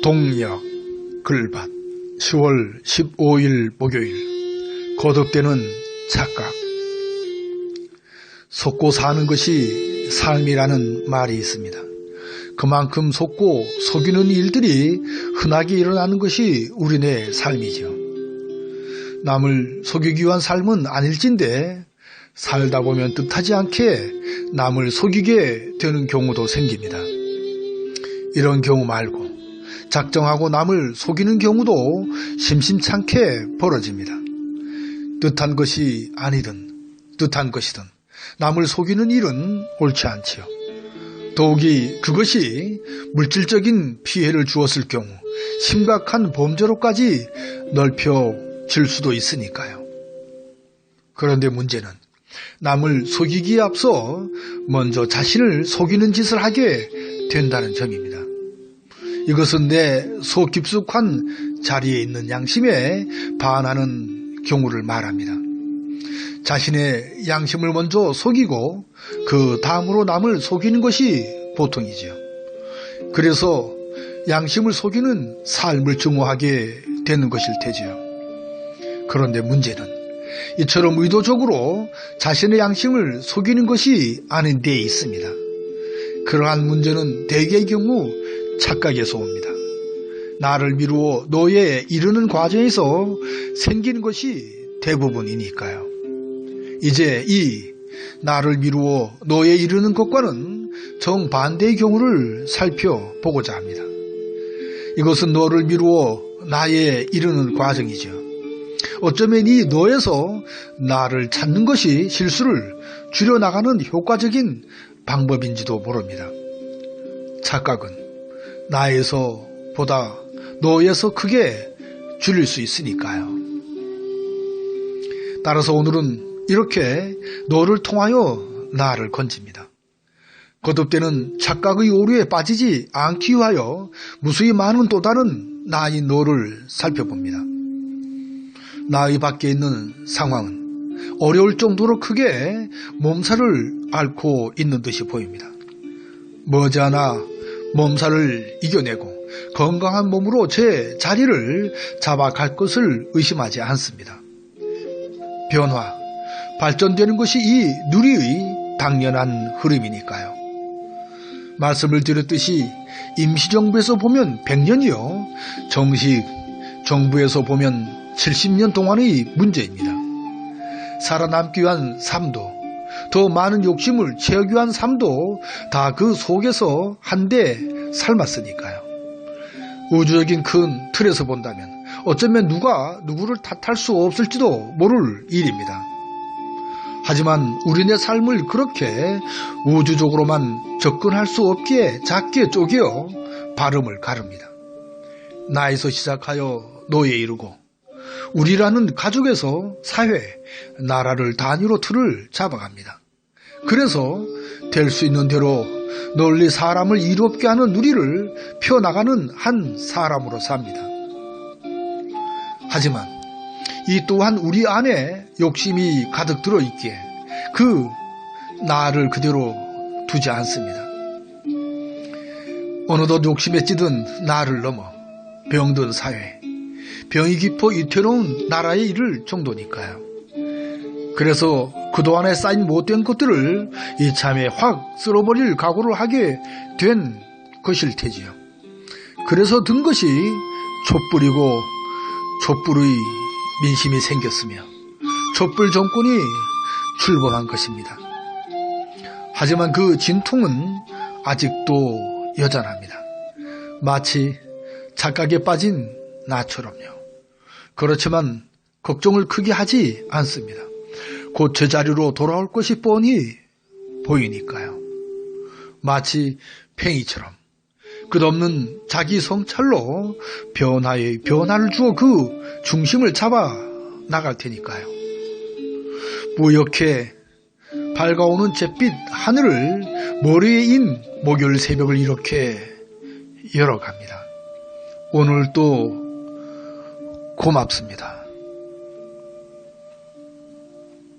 동력 글밭 10월 15일 목요일 거듭되는 착각. 속고 사는 것이 삶이라는 말이 있습니다. 그만큼 속고 속이는 일들이 흔하게 일어나는 것이 우리네 삶이죠. 남을 속이기 위한 삶은 아닐진데 살다 보면 뜻하지 않게 남을 속이게 되는 경우도 생깁니다. 이런 경우 말고 작정하고 남을 속이는 경우도 심심찮게 벌어집니다. 뜻한 것이 아니든 뜻한 것이든 남을 속이는 일은 옳지 않지요. 더욱이 그것이 물질적인 피해를 주었을 경우 심각한 범죄로까지 넓혀질 수도 있으니까요. 그런데 문제는 남을 속이기에 앞서 먼저 자신을 속이는 짓을 하게 된다는 점입니다. 이것은 내 속 깊숙한 자리에 있는 양심에 반하는 경우를 말합니다. 자신의 양심을 먼저 속이고 그 다음으로 남을 속이는 것이 보통이지요. 그래서 양심을 속이는 삶을 증오하게 되는 것일 테지요. 그런데 문제는 이처럼 의도적으로 자신의 양심을 속이는 것이 아닌 데에 있습니다. 그러한 문제는 대개의 경우 착각에서 옵니다. 나를 미루어 노예에 이르는 과정에서 생기는 것이 대부분이니까요. 이제 이 나를 미루어 노예에 이르는 것과는 정반대의 경우를 살펴보고자 합니다. 이것은 너를 미루어 나에 이르는 과정이죠. 어쩌면 이 너에서 나를 찾는 것이 실수를 줄여나가는 효과적인 방법인지도 모릅니다. 착각은 나에서 보다 너에서 크게 줄일 수 있으니까요. 따라서 오늘은 이렇게 너를 통하여 나를 건집니다. 거듭되는 착각의 오류에 빠지지 않기 위하여 무수히 많은 또 다른 나인 너를 살펴봅니다. 나의 밖에 있는 상황은 어려울 정도로 크게 몸살을 앓고 있는 듯이 보입니다. 머지않아 몸살을 이겨내고 건강한 몸으로 제 자리를 잡아갈 것을 의심하지 않습니다. 변화, 발전되는 것이 이 누리의 당연한 흐름이니까요. 말씀을 드렸듯이 임시정부에서 보면 100년이요, 정식 정부에서 보면 70년 동안의 문제입니다. 살아남기 위한 삶도, 더 많은 욕심을 채우기 위한 삶도 다 그 속에서 한데 삶았으니까요. 우주적인 큰 틀에서 본다면 어쩌면 누가 누구를 탓할 수 없을지도 모를 일입니다. 하지만 우리네 삶을 그렇게 우주적으로만 접근할 수 없기에 작게 쪼개어 발음을 가릅니다. 나에서 시작하여 너에 이르고 우리라는 가족에서 사회, 나라를 단위로 틀을 잡아갑니다. 그래서 될 수 있는 대로 널리 사람을 이롭게 하는 누리를 펴나가는 한 사람으로 삽니다. 하지만 이 또한 우리 안에 욕심이 가득 들어있기에 그 나를 그대로 두지 않습니다. 어느덧 욕심에 찌든 나를 넘어 병든 사회, 병이 깊어 이태로운 나라에 이를 정도니까요. 그래서 그동안에 쌓인 못된 것들을 이참에 확 쓸어버릴 각오를 하게 된 것일 테지요. 그래서 든 것이 촛불이고 촛불의 민심이 생겼으며 촛불 정권이 출범한 것입니다. 하지만 그 진통은 아직도 여전합니다. 마치 착각에 빠진 나처럼요. 그렇지만 걱정을 크게 하지 않습니다. 곧 제자리로 돌아올 것이 뻔히 보이니까요. 마치 팽이처럼 끝없는 자기 성찰로 변화에 변화를 주어 그 중심을 잡아 나갈 테니까요. 뿌옇게 밝아오는 잿빛 하늘을 머리에 인 목요일 새벽을 이렇게 열어갑니다. 오늘도 고맙습니다.